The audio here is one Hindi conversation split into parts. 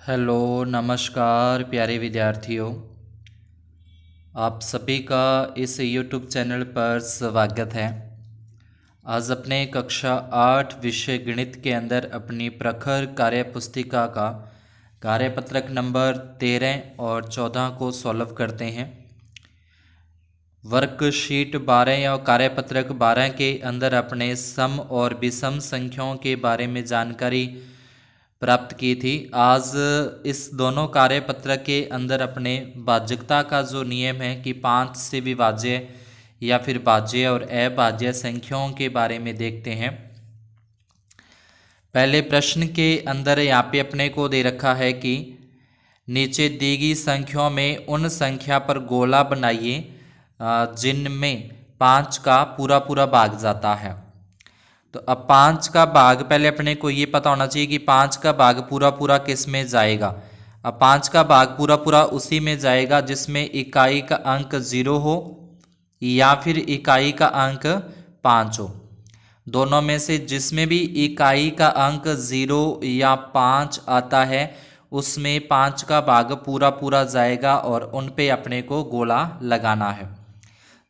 हेलो नमस्कार प्यारे विद्यार्थियों। आप सभी का इस YouTube चैनल पर स्वागत है। आज अपने कक्षा 8 विषय गणित के अंदर अपनी प्रखर कार्यपुस्तिका का कार्यपत्रक नंबर 13 और 14 को सॉल्व करते हैं। वर्कशीट 12 या कार्यपत्रक 12 के अंदर अपने सम और विषम संख्याओं के बारे में जानकारी प्राप्त की थी। आज इस दोनों कार्यपत्रक के अंदर अपने भाज्यता का जो नियम है कि 5 से विभाज्य या फिर भाज्य और अभाज्य संख्याओं के बारे में देखते हैं। पहले प्रश्न के अंदर यहाँ पे अपने को दे रखा है कि नीचे दी गई संख्याओं में उन संख्या पर गोला बनाइए जिनमें 5 का पूरा पूरा भाग जाता है। तो अब 5 का भाग पहले अपने को ये पता होना चाहिए कि 5 का भाग पूरा पूरा किस में जाएगा। अब 5 का भाग पूरा पूरा उसी में जाएगा जिसमें इकाई का अंक 0 हो या फिर इकाई का अंक 5 हो। दोनों में से जिसमें भी इकाई का अंक 0 या 5 आता है उसमें 5 का भाग पूरा पूरा जाएगा और उन पे अपने को गोला लगाना है।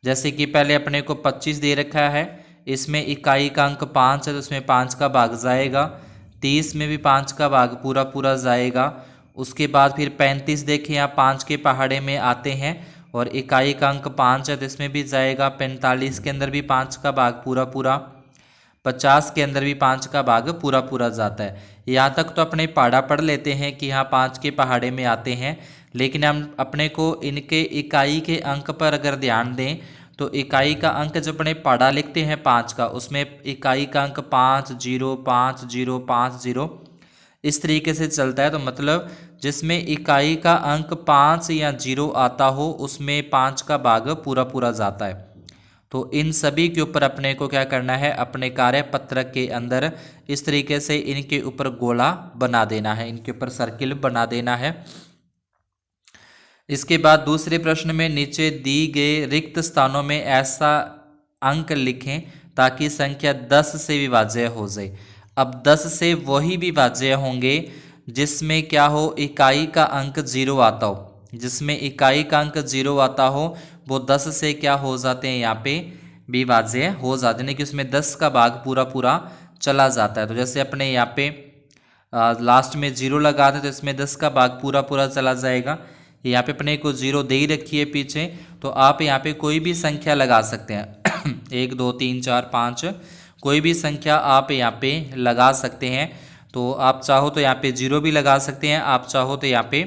जैसे कि पहले अपने को 25 दे रखा है, इसमें इकाई का अंक 5 है तो उसमें 5 का भाग जाएगा। 30 में भी 5 का भाग पूरा पूरा जाएगा। उसके बाद फिर 35 देखें, यहाँ 5 के पहाड़े में आते हैं और इकाई का अंक 5 है तो इसमें भी जाएगा। 45 के अंदर भी 5 का भाग पूरा पूरा, 50 के अंदर भी 5 का भाग पूरा पूरा जाता है। यहाँ तक तो अपने पहाड़ा पढ़ लेते हैं कि यहाँ 5 के पहाड़े में आते हैं, लेकिन हम अपने को इनके इकाई के अंक पर अगर ध्यान दें तो इकाई का अंक जब अपने पहाड़ा लिखते हैं 5 का, उसमें इकाई का अंक 5 0 5 0 5 0 इस तरीके से चलता है। तो मतलब जिसमें इकाई का अंक 5 या 0 आता हो उसमें 5 का भाग पूरा पूरा जाता है। तो इन सभी के ऊपर अपने को क्या करना है, अपने कार्यपत्रक के अंदर इस तरीके से इनके ऊपर गोला बना देना है, इनके ऊपर सर्किल बना देना है। इसके बाद दूसरे प्रश्न में नीचे दी गए रिक्त स्थानों में ऐसा अंक लिखें ताकि संख्या 10 से विभाज्य हो जाए। अब 10 से वही विभाज्य होंगे जिसमें क्या हो, इकाई का अंक 0 आता हो। जिसमें इकाई का अंक 0 आता हो वो 10 से क्या हो जाते हैं, यहाँ पे विभाज्य हो जाते हैं कि उसमें 10 का भाग पूरा पूरा चला जाता है। तो जैसे अपने यहाँ पे लास्ट में 0 लगा दें तो इसमें 10 का भाग पूरा पूरा चला जाएगा। यहाँ पे अपने को 0 दे ही रखी है पीछे, तो आप यहाँ पे कोई भी संख्या लगा सकते हैं 1 2 3 4 5 कोई भी संख्या आप यहाँ पे लगा सकते हैं। तो आप चाहो तो यहाँ पे 0 भी लगा सकते हैं, आप चाहो तो यहाँ पे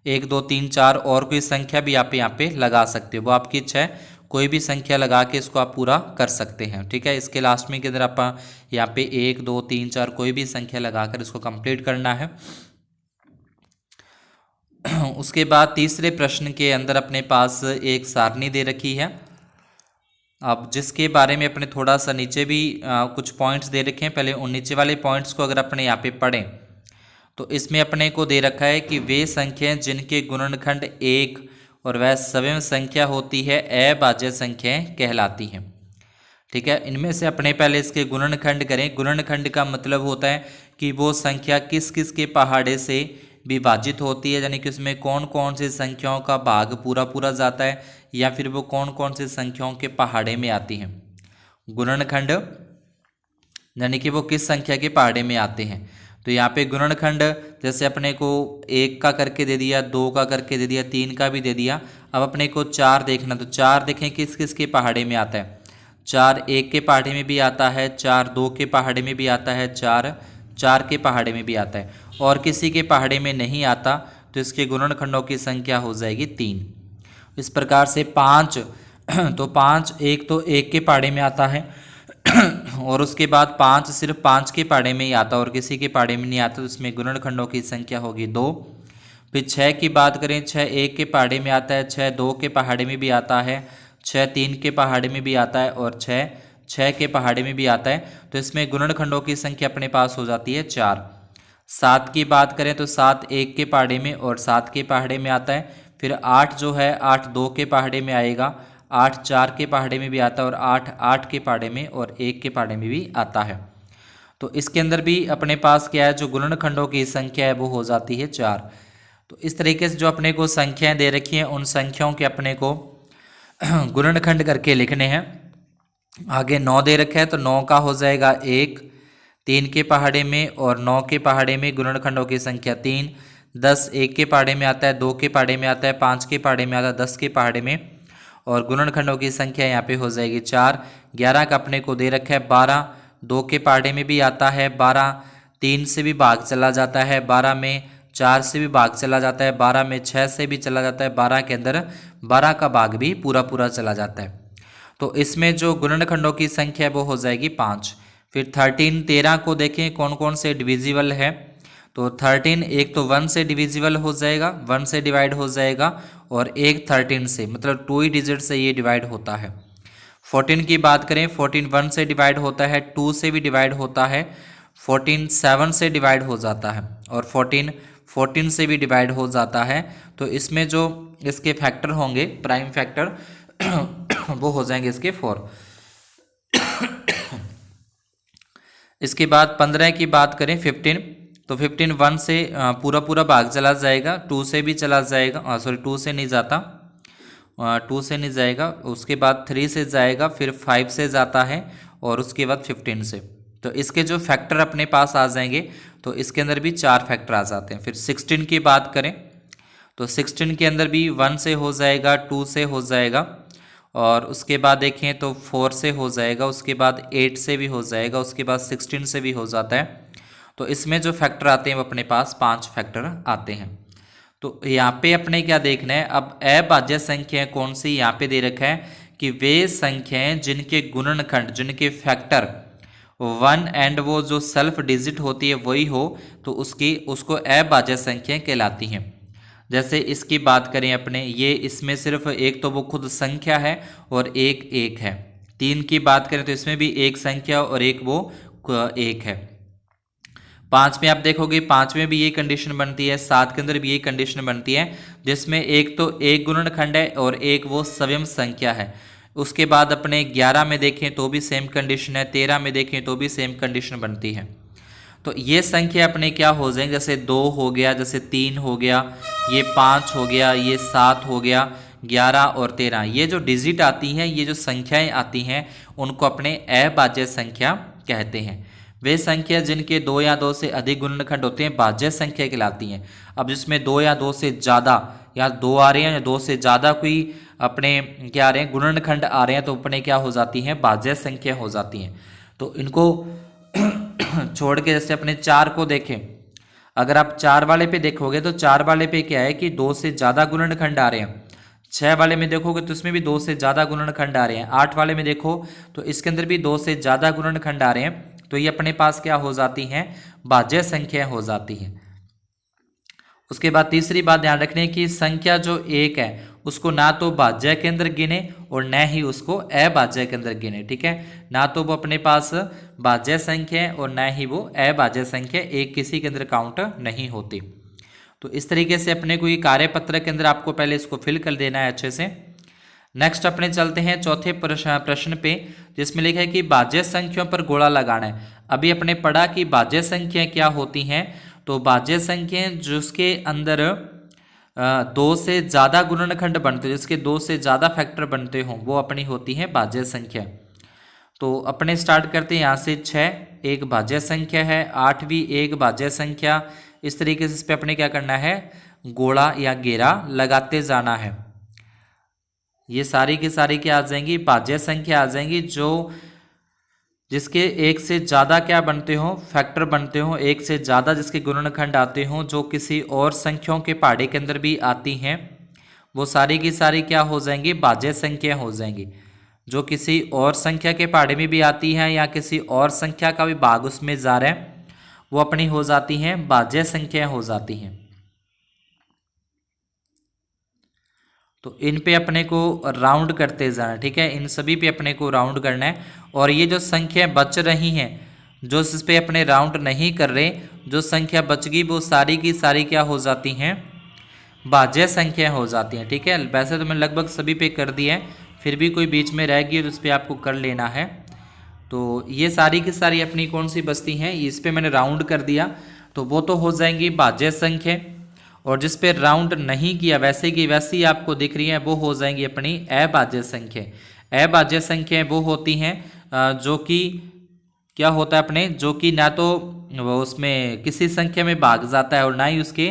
1 2 3 4 और कोई संख्या भी आप यहाँ पे लगा सकते हो, वो आपकी इच्छा है। कोई भी संख्या लगा के इसको आप पूरा कर सकते हैं, ठीक है। इसके लास्ट में के अंदर आप यहाँ पे 1 2 3 4 कोई भी संख्या लगाकर इसको कंप्लीट करना है। उसके बाद तीसरे प्रश्न के अंदर अपने पास एक सारणी दे रखी है, अब जिसके बारे में अपने थोड़ा सा नीचे भी कुछ पॉइंट्स दे रखे हैं। पहले उन नीचे वाले पॉइंट्स को अगर अपने यहाँ पे पढ़ें तो इसमें अपने को दे रखा है कि वे संख्याएं जिनके गुणनखंड 1 और वह सवयं संख्या होती है अभाज्य संख्याएं कहलाती हैं, ठीक है। इनमें से अपने पहले इसके गुणनखंड करें। गुणनखंड का मतलब होता है कि वो संख्या किस किस के पहाड़े से विभाजित होती है, यानी कि उसमें कौन कौन सी संख्याओं का भाग पूरा पूरा जाता है या फिर वो कौन कौन सी संख्याओं के पहाड़े में आती हैं। गुणनखंड यानी कि वो किस संख्या के पहाड़े में आते हैं। तो यहाँ पे गुणनखंड जैसे अपने को 1 का करके दे दिया, 2 का करके दे दिया, 3 का भी दे दिया। अब अपने को 4 देखना, तो 4 देखें किस किस के पहाड़े में आता है। 4 1 के पहाड़े में भी आता है, 4 2 के पहाड़े में भी आता है, 4 4 के पहाड़े में भी आता है, और किसी के पहाड़े में नहीं आता तो इसके गुणनखंडों की संख्या हो जाएगी 3। इस प्रकार से 5 तो 5 1 तो 1 के पहाड़े में आता है और उसके बाद 5 सिर्फ 5 के पहाड़े में ही आता और किसी के पहाड़े में नहीं आता, तो इसमें गुणनखंडों की संख्या होगी 2। फिर 6 की बात करें, 6 1 के पहाड़े में आता है, 6 2 के पहाड़े में भी आता है, 6 3 के पहाड़े में भी आता है और 6 6 के पहाड़े में भी आता है। तो इसमें गुणनखंडों की संख्या अपने पास हो जाती है 4। 7 की बात करें तो 7 1 के पहाड़े में और 7 के पहाड़े में आता है। फिर 8 जो है 8 2 के पहाड़े में आएगा, 8 4 के पहाड़े में भी आता है और 8 8 के पहाड़े में और 1 के पहाड़े में भी आता है। तो इसके अंदर भी अपने पास क्या है, जो गुणनखंडों की संख्या है वो हो जाती है 4। तो इस तरीके से जो अपने को संख्याएं दे रखी हैं उन संख्याओं के अपने को गुणनखंड करके लिखने हैं। आगे 9 दे रखा है तो 9 का हो जाएगा 1 3 के पहाड़े में, और 9 के पहाड़े में गुणनखंडों की संख्या 3। 10 1 के पहाड़े में आता है, 2 के पहाड़े में आता है, 5 के पहाड़े में आता है, 10 के पहाड़े में, और गुणनखंडों की संख्या यहाँ पे हो जाएगी 4। 11 का अपने को दे रखा है 12, 2 के पहाड़े में भी आता है 12, 3 से भी भाग चला जाता है 12 में, 4 से भी भाग चला जाता है 12 में, 6 से भी चला जाता है 12 के अंदर, 12 का भाग भी पूरा पूरा चला जाता है। तो इसमें जो गुणनखंडों की संख्या है वो हो जाएगी 5। फिर 13 13 को देखें कौन कौन से डिविजिबल है। तो 13 एक तो 1 से डिविजिबल हो जाएगा, 1 से डिवाइड हो जाएगा, और एक 13 से, मतलब 2 ही डिजिट से ये डिवाइड होता है। 14 की बात करें, 14 1 से डिवाइड होता है, 2 से भी डिवाइड होता है, 14 7 से डिवाइड हो जाता है, और 14 से भी डिवाइड हो जाता है। तो इसमें जो इसके फैक्टर होंगे, प्राइम फैक्टर वो हो जाएंगे इसके 4। इसके बाद 15 की बात करें 15, तो 15 1 से पूरा पूरा भाग चला जाएगा, 2 से भी चला जाएगा, सॉरी 2 से नहीं जाता, 2 से नहीं जाएगा, उसके बाद 3 से जाएगा, फिर 5 से जाता है, और उसके बाद 15 से। तो इसके जो फैक्टर अपने पास आ जाएंगे, तो इसके अंदर भी 4 फैक्टर आ जाते हैं। फिर 16 की बात करें तो 16 के अंदर भी 1 से हो जाएगा, 2 से हो जाएगा, और उसके बाद देखें तो 4 से हो जाएगा, उसके बाद 8 से भी हो जाएगा, उसके बाद 16 से भी हो जाता है। तो इसमें जो फैक्टर आते हैं वो अपने पास 5 फैक्टर आते हैं। तो यहाँ पे अपने क्या देखना है, अब अभाज्य संख्याएं कौन सी यहाँ पे दे रखा है कि वे संख्याएं जिनके गुणनखंड, जिनके फैक्टर 1 एंड वो जो सेल्फ डिजिट होती है वही हो, तो उसको अभाज्य संख्याएं कहलाती हैं। जैसे इसकी बात करें अपने, ये इसमें सिर्फ एक तो वो खुद संख्या है और एक एक है। 3 की बात करें तो इसमें भी एक संख्या और एक वो एक है। 5 में आप देखोगे, 5 में भी ये कंडीशन बनती है, 7 के अंदर भी ये कंडीशन बनती है, जिसमें एक तो एक गुणनखंड है और एक वो सव्यम संख्या है। उसके बाद अपने 11 में देखें तो भी सेम कंडीशन है, 13 में देखें तो भी सेम कंडीशन बनती है। तो ये संख्या अपने क्या हो जाएंगे, जैसे 2 हो गया, जैसे 3 हो गया, ये 5 हो गया, ये 7 हो गया, 11 और 13, ये जो डिजिट आती हैं, ये जो संख्याएं आती हैं, उनको अपने अभाज्य संख्या कहते हैं। वे संख्या जिनके 2 या 2 से अधिक गुणनखंड होते हैं भाज्य संख्या कहलाती हैं। अब जिसमें 2 या 2 से ज़्यादा, या 2 आ रहे हैं या 2 से ज़्यादा कोई अपने क्या आ रहे हैं, गुणनखंड आ रहे हैं, तो अपने क्या हो जाती हैं, भाज्य संख्या हो जाती हैं। तो इनको छोड़ के जैसे अपने 4 को देखें, अगर आप 4 वाले पे देखोगे तो 4 वाले पे क्या है कि 2 से ज़्यादा गुणनखंड आ रहे हैं। 6 वाले में देखोगे तो इसमें भी 2 से ज़्यादा गुणनखंड आ रहे हैं। 8 वाले में देखो तो इसके अंदर भी 2 से ज़्यादा गुणनखंड आ रहे हैं। तो ये अपने पास क्या हो जाती हैं, भाज्य संख्या हो जाती हैं। उसके बाद तीसरी बात ध्यान रखने की, संख्या जो एक है उसको ना तो भाज्य के अंदर गिने और न ही उसको अभाज्य के अंदर गिने। ठीक है, ना तो वो अपने पास भाज्य संख्या है और न ही वो अभाज्य संख्या, एक किसी के अंदर काउंट नहीं होती। तो इस तरीके से अपने को ये कार्यपत्र के अंदर आपको पहले इसको फिल कर देना है अच्छे से। नेक्स्ट अपने चलते हैं चौथे प्रश्न पे, जिसमें लिखा है कि भाज्य संख्याओं पर गोला लगाना है। अभी अपने पढ़ा कि भाज्य संख्याएं क्या होती हैं। तो भाज्य संख्याएं जिसके अंदर 2 से ज़्यादा गुणनखंड बनते हो, जिसके 2 से ज़्यादा फैक्टर बनते हों, वो अपनी होती है भाज्य संख्या। तो अपने स्टार्ट करते हैं यहाँ से। 6 एक भाज्य संख्या है, 8 भी एक भाज्य संख्या। इस तरीके से इस पर अपने क्या करना है, गोला या घेरा लगाते जाना है। ये सारी की सारी क्या आ जाएंगी, भाज्य संख्या आ जाएंगी, जो जिसके 1 से ज़्यादा क्या बनते हों, फैक्टर बनते हों, 1 से ज़्यादा जिसके गुणनखंड आते हों, जो किसी और संख्याओं के पहाड़े के अंदर भी आती हैं, वो सारी की सारी क्या हो जाएंगी, भाज्य संख्या हो जाएंगी। जो किसी और संख्या के पहाड़े में भी आती हैं या किसी और संख्या का भी भाग उसमें जा रहा है, वो अपनी हो जाती हैं भाज्य संख्या हो जाती हैं। तो इन पे अपने को राउंड करते जाना। ठीक है, इन सभी पे अपने को राउंड करना है। और ये जो संख्या बच रही हैं, जो इस पे अपने राउंड नहीं कर रहे, जो संख्या बच गई वो सारी की सारी क्या हो जाती हैं, भाज्य संख्या हो जाती हैं। ठीक है, वैसे तो मैं लगभग सभी पे कर दिया है, फिर भी कोई बीच में रह गई तो उस पर आपको कर लेना है। तो ये सारी की सारी अपनी कौन सी बचती हैं, इस पे मैंने राउंड कर दिया तो वो तो हो जाएंगी भाज्य संख्या, और जिस पे राउंड नहीं किया वैसे की वैसी आपको दिख रही है वो हो जाएंगी अपनी अभाज्य संख्या। अभाज्य संख्याएं वो होती हैं जो कि क्या होता है अपने, जो कि ना तो वो उसमें किसी संख्या में भाग जाता है और ना ही उसके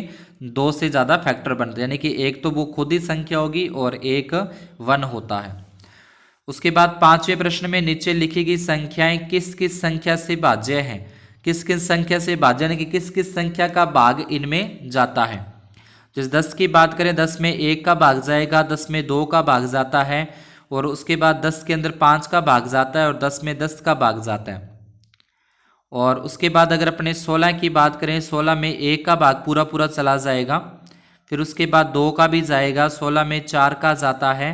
दो से ज़्यादा फैक्टर बनते हैं, यानी कि एक तो वो खुद ही संख्या होगी और एक वन होता है। उसके बाद 5वें प्रश्न में नीचे लिखी गई संख्याएं किस किस संख्या से भाज्य हैं, किस किस संख्या से भाज्य यानी कि किस किस संख्या का भाग इनमें जाता है। जिस 10 की बात करें 10 में 1 का भाग जाएगा, 10 में 2 का भाग जाता है, और उसके बाद 10 के अंदर 5 का भाग जाता है और 10 में 10 का भाग जाता है। और उसके बाद अगर अपने 16 की बात करें 16 में 1 का भाग पूरा पूरा चला जाएगा, फिर उसके बाद 2 का भी जाएगा, 16 में 4 का जाता है,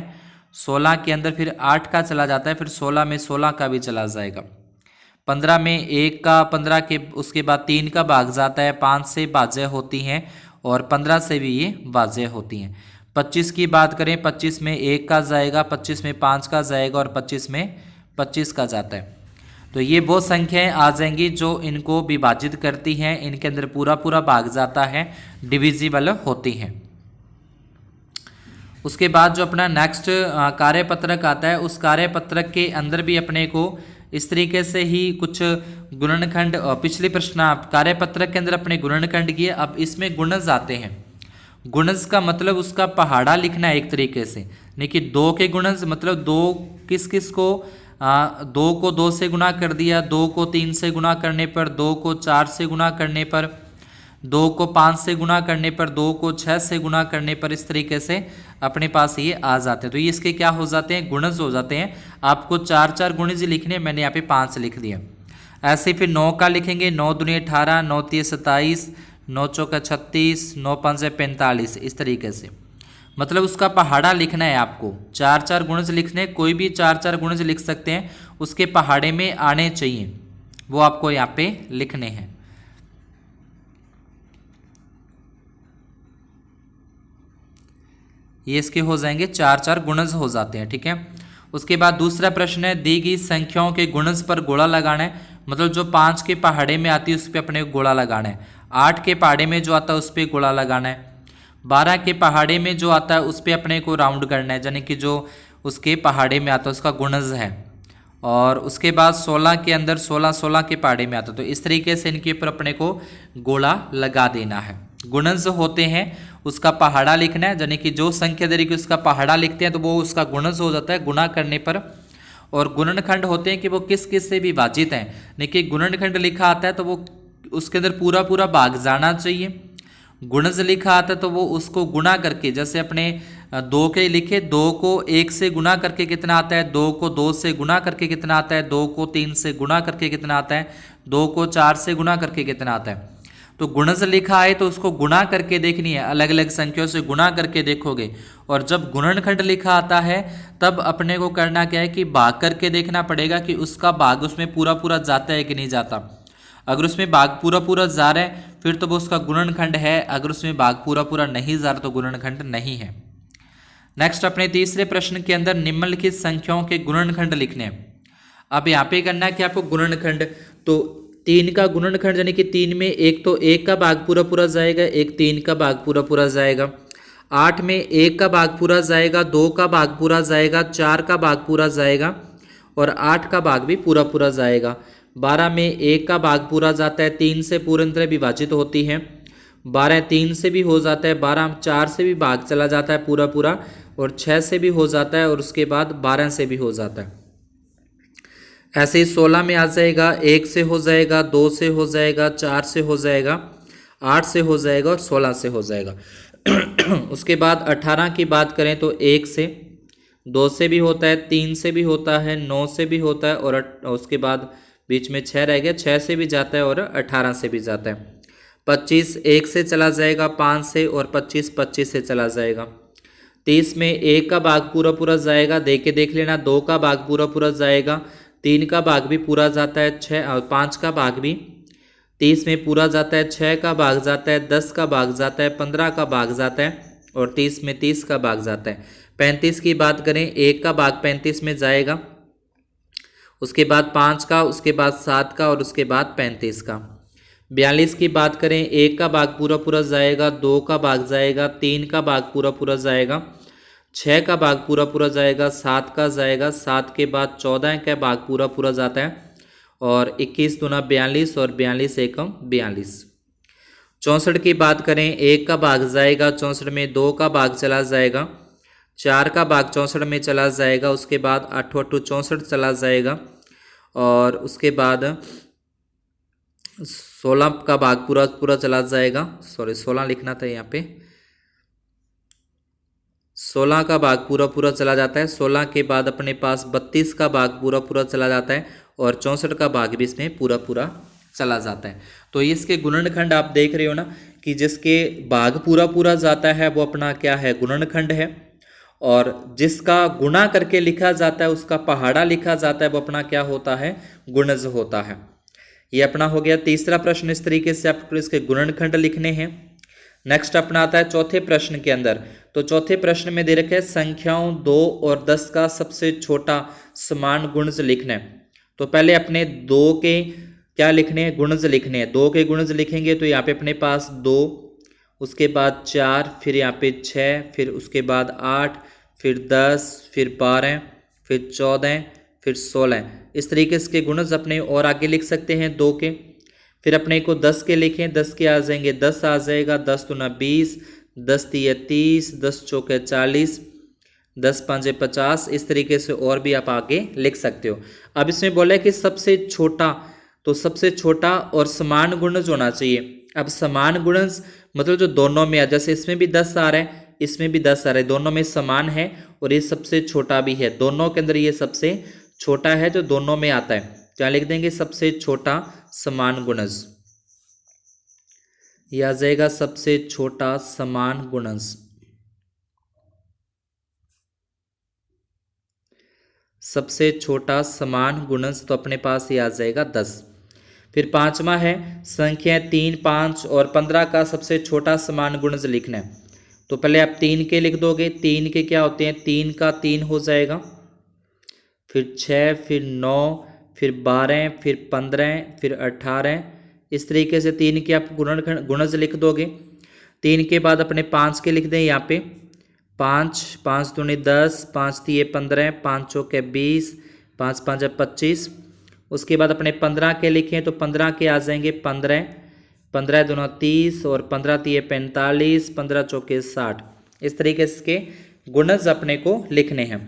16 के अंदर फिर 8 का चला जाता है, फिर 16 में 16 का भी चला जाएगा। 15 में 1 का, 15 के उसके बाद 3 का भाग जाता है, 5 से भाज्य होती हैं और 15 से भी ये भाज्य होती हैं। 25 की बात करें 25 में 1 का जाएगा, 25 में 5 का जाएगा और 25 में 25 का जाता है। तो ये वो संख्याएं आ जाएंगी जो इनको विभाजित करती हैं, इनके अंदर पूरा पूरा भाग जाता है, डिविजिबल होती हैं। उसके बाद जो अपना नेक्स्ट कार्यपत्रक आता है, उस कार्यपत्रक के अंदर भी अपने को इस तरीके से ही कुछ गुणनखंड, पिछले प्रश्न आप कार्यपत्रक के अंदर अपने गुणनखंड किए, अब इसमें गुणज आते हैं। गुणज का मतलब उसका पहाड़ा लिखना है एक तरीके से, यानी कि 2 के गुणज मतलब 2 किस किस को 2 को 2 से गुणा कर दिया, 2 को 3 से गुणा करने पर, 2 को 4 से गुणा करने पर, 2 को 5 से गुणा करने पर, 2 को 6 से गुणा करने पर, इस तरीके से अपने पास ये आ जाते हैं। तो ये इसके क्या हो जाते हैं, गुणज हो जाते हैं। आपको 4 गुणज लिखने, मैंने यहाँ पे 5 लिख दिया। ऐसे फिर 9 का लिखेंगे, 9 दूनी 18, 9 तीय 27, 9 चौका 36, 9 पंजे 45, इस तरीके से मतलब उसका पहाड़ा लिखना है आपको। 4 गुणज लिखने, कोई भी 4 गुणज लिख सकते हैं, उसके पहाड़े में आने चाहिए, वो आपको यहाँ पे लिखने हैं। ये इसके हो जाएंगे 4 गुणज हो जाते हैं, ठीक है। उसके बाद दूसरा प्रश्न है, दी गई संख्याओं के गुणज पर गोला लगाना है, मतलब जो 5 के पहाड़े में आती है उस पर अपने गोला लगाना है, 8 के पहाड़े में जो आता है उस पर गोला लगाना है, 12 के पहाड़े में जो आता है उस पर अपने को राउंड करना है, यानी कि जो उसके पहाड़े में आता है उसका गुणज है। और उसके बाद 16 के अंदर 16 के पहाड़े में आता है, तो इस तरीके से इनके ऊपर अपने को गोला लगा देना है। गुणज होते हैं, उसका पहाड़ा लिखना है, यानी कि जो संख्या दे रही है उसका पहाड़ा लिखते हैं तो वो उसका गुणज हो जाता है गुणा करने पर। और गुणनखंड होते हैं कि वो किस किस से विभाजित हैं, यानी कि गुणनखंड लिखा आता है तो वो उसके अंदर पूरा पूरा भाग जाना चाहिए। गुणज लिखा आता है तो वो उसको गुणा करके, जैसे अपने 2 के लिखे, 2 को 1 से गुणा करके कितना आता है, 2 को 2 से गुणा करके कितना आता है, 2 को 3 से गुणा करके कितना आता है, 2 को 4 से गुणा करके कितना आता है। तो गुणज लिखा है तो उसको गुणा करके देखनी है, अलग अलग संख्याओं से गुणा करके देखोगे। और जब गुणनखंड लिखा आता है तब अपने को करना क्या है कि भाग करके देखना पड़ेगा कि उसका भाग उसमें पूरा पूरा जाता है कि नहीं जाता। अगर उसमें भाग पूरा पूरा जा रहा है फिर तो वो उसका गुणनखंड है, अगर उसमें भाग पूरा पूरा नहीं जा रहा तो गुणनखंड नहीं है। नेक्स्ट अपने तीसरे प्रश्न के अंदर निम्नलिखित संख्याओं के गुणनखंड लिखने हैं। अब यहाँ पे करना है कि आपको गुणनखंड, तो 3 का गुणनखंड यानी कि 3 में एक तो 1 का भाग पूरा पूरा जाएगा, एक 3 का भाग पूरा पूरा जाएगा। 8 में 1 का भाग पूरा जाएगा, 2 का भाग पूरा जाएगा, 4 का भाग पूरा जाएगा और 8 का भाग भी पूरा पूरा जाएगा। 12 में 1 का भाग पूरा जाता है, 3 से पूर्ण तरह विभाजित होती है, 12 3 से भी हो जाता है, 12 4 से भी भाग चला जाता है पूरा पूरा, और 6 से भी हो जाता है, और उसके बाद 12 से भी हो जाता है। ऐसे ही 16 में आ जाएगा, 1 से हो जाएगा, 2 से हो जाएगा, 4 से हो जाएगा, 8 से हो जाएगा और 16 से हो जाएगा। उसके बाद 18 की बात करें तो 1 से, 2 से भी होता है, 3 से भी होता है, 9 से भी होता है, और उसके बाद बीच में 6 रह गया, 6 से भी जाता है और 18 से भी जाता है। 25 1 से चला जाएगा, 5 से, और 25 25 से चला जाएगा। 30 में 1 का भाग पूरा पूरा जाएगा, देख लेना, 2 का भाग पूरा पूरा जाएगा, 3 का भाग भी पूरा जाता है, 6 और 5 का भाग भी 30 में पूरा जाता है, 6 का भाग जाता है, 10 का भाग जाता है, 15 का भाग जाता है, और 30 में 30 का भाग जाता है। 35 की बात करें, 1 का भाग 35 में जाएगा, उसके बाद 5 का, उसके बाद 7 का और उसके बाद 35 का। 42 की बात करें, 1 का भाग पूरा पूरा जाएगा, 2 का भाग जाएगा, 3 का भाग पूरा पूरा जाएगा, 6 का भाग पूरा पूरा जाएगा, 7 का जाएगा, 7 के बाद 14 का भाग पूरा पूरा जाता है और 21 दूना 42 और 42 एकम 42। 64 की बात करें, 1 का भाग जाएगा 64 में, 2 का भाग चला जाएगा, 4 का भाग 64 में चला जाएगा, उसके बाद 8 8 64 चला जाएगा और उसके बाद 16 का भाग पूरा पूरा चला जाएगा, सॉरी 16 लिखना था यहाँ पे, 16 का भाग पूरा पूरा चला जाता है। 16 के बाद अपने पास 32 का भाग पूरा पूरा चला जाता है और 64 का भाग भी इसमें पूरा पूरा चला जाता है। तो इसके गुणनखंड आप देख रहे हो ना कि जिसके भाग पूरा पूरा जाता है वो अपना क्या है, गुणनखंड है, और जिसका गुणा करके लिखा जाता है, उसका पहाड़ा लिखा जाता है, वो अपना क्या होता है, गुणज होता है। ये अपना हो गया तीसरा प्रश्न। इस तरीके से आपको इसके गुणनखंड लिखने हैं। नेक्स्ट अपना आता है चौथे प्रश्न के अंदर। तो चौथे प्रश्न में दे रखे है संख्याओं 2 और 10 का सबसे छोटा समान गुणज लिखना है। तो पहले अपने 2 के क्या लिखने हैं, गुणज लिखने हैं। 2 के गुणज लिखेंगे तो यहाँ पे अपने पास 2, उसके बाद 4, फिर यहाँ पे 6, फिर उसके बाद 8, फिर 10, फिर 12, फिर 14, फिर 16। इस तरीके से के गुणज अपने और आगे लिख सकते हैं 2 के। फिर अपने को 10 के लिखें, 10 के आ जाएंगे, 10 आ जाएगा, 10 दूना 20, 10 तिया 30, 10 चौके 40, 10 पाँचे 50। इस तरीके से और भी आप आगे लिख सकते हो। अब इसमें बोला है कि सबसे छोटा, तो सबसे छोटा और समान गुणज होना चाहिए। अब समान गुणज मतलब जो दोनों में है, जैसे इसमें भी 10 आ रहा है, इसमें भी 10 आ रहा है, दोनों में समान है और ये सबसे छोटा भी है। दोनों के अंदर ये सबसे छोटा है जो दोनों में आता है। क्या लिख देंगे, सबसे छोटा समान गुणज। यह आ जाएगा सबसे छोटा समान गुणज। सबसे छोटा समान गुणज तो अपने पास ये आ जाएगा 10। फिर 5वां है संख्याएं 3, 5 और 15 का सबसे छोटा समान गुणज लिखना है। तो पहले आप 3 के लिख दोगे। 3 के क्या होते हैं, 3 का 3 हो जाएगा, फिर 6, फिर 9, फिर 12, फिर 15, फिर 18। इस तरीके से 3 के आप गुणज लिख दोगे। 3 के बाद अपने 5 के लिख दें यहाँ पे। 5, 5 दूनी 10, 5 तिये 15, 5 चौके 20, 5 5 25। उसके बाद अपने 15 के लिखें तो 15 के आ जाएंगे 15, 15 दूना 30 और 15 तिये 45, 15 चौके 60। इस तरीके से के गुणज अपने को लिखने हैं।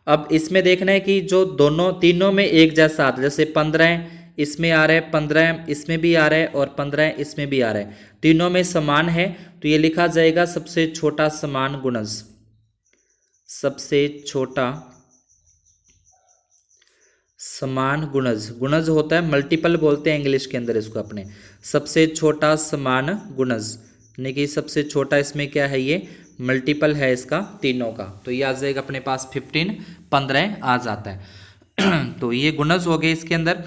अब इसमें देखना है कि जो दोनों तीनों में एक जैसा आता है, जैसे 15 इसमें आ रहा है, 15 इसमें भी आ रहा है और 15 इसमें भी आ रहा है, तीनों में समान है, तो ये लिखा जाएगा सबसे छोटा समान गुणज। सबसे छोटा समान गुणज, गुणज होता है मल्टीपल बोलते हैं इंग्लिश के अंदर इसको अपने। सबसे छोटा समान गुणज यानी कि सबसे छोटा इसमें क्या है, ये मल्टीपल है इसका तीनों का। तो ये आ जाएगा अपने पास 15, 15 आ जाता है। तो ये गुणज हो गए इसके अंदर।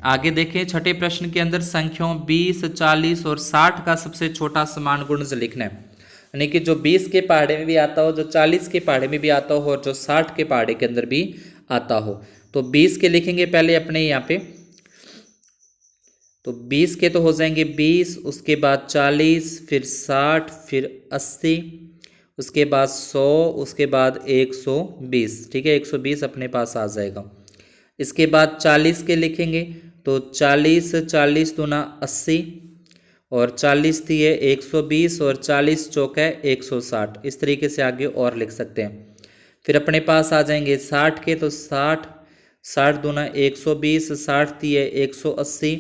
आगे देखें छठे प्रश्न के अंदर संख्याओं 20, 40 और 60 का सबसे छोटा समान गुणज लिखना है। यानी कि जो 20 के पहाड़े में भी आता हो, जो 40 के पहाड़े में भी आता हो और जो 60 के पहाड़े के अंदर भी आता हो। तो 20 के लिखेंगे पहले अपने यहाँ पे। तो 20 के तो हो जाएंगे 20, उसके बाद 40, फिर 60, फिर 80, उसके बाद 100, उसके बाद 120। ठीक है, 120 अपने पास आ जाएगा। इसके बाद 40 के लिखेंगे तो 40, 40 दूना 80 और 40 दिए 120 और 40 चौका 160। इस तरीके से आगे और लिख सकते हैं। फिर अपने पास आ जाएंगे 60 के तो 60, 60 दूना 120, 60 दिए 180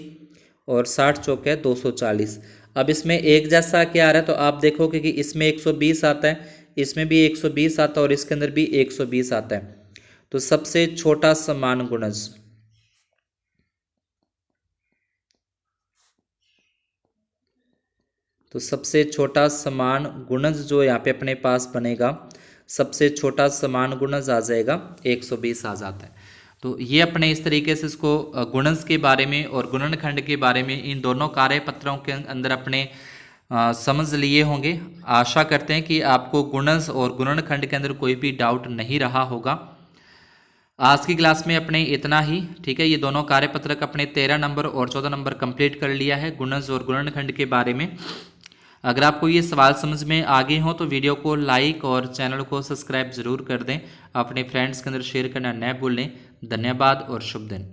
और 60 चौके 240। अब इसमें एक जैसा क्या आ रहा है, तो आप देखोगे कि इसमें 120 आता है, इसमें भी 120 आता है और इसके अंदर भी 120 आता है। तो सबसे छोटा समान गुणज, तो सबसे छोटा समान गुणज जो यहाँ पे अपने पास बनेगा, सबसे छोटा समान गुणज आ जाएगा 120 आ जाता है। तो ये अपने इस तरीके से इसको गुणज के बारे में और गुणनखंड के बारे में इन दोनों कार्यपत्रों के अंदर अपने समझ लिए होंगे। आशा करते हैं कि आपको गुणज और गुणनखंड के अंदर कोई भी डाउट नहीं रहा होगा। आज की क्लास में अपने इतना ही, ठीक है। ये दोनों कार्यपत्रक अपने 13 नंबर और 14 नंबर कंप्लीट कर लिया है गुणज और गुणनखंड के बारे में। अगर आपको ये सवाल समझ में आ गए हों तो वीडियो को लाइक और चैनल को सब्सक्राइब जरूर कर दें। अपने फ्रेंड्स के अंदर शेयर करना न भूलें। धन्यवाद और शुभ दिन।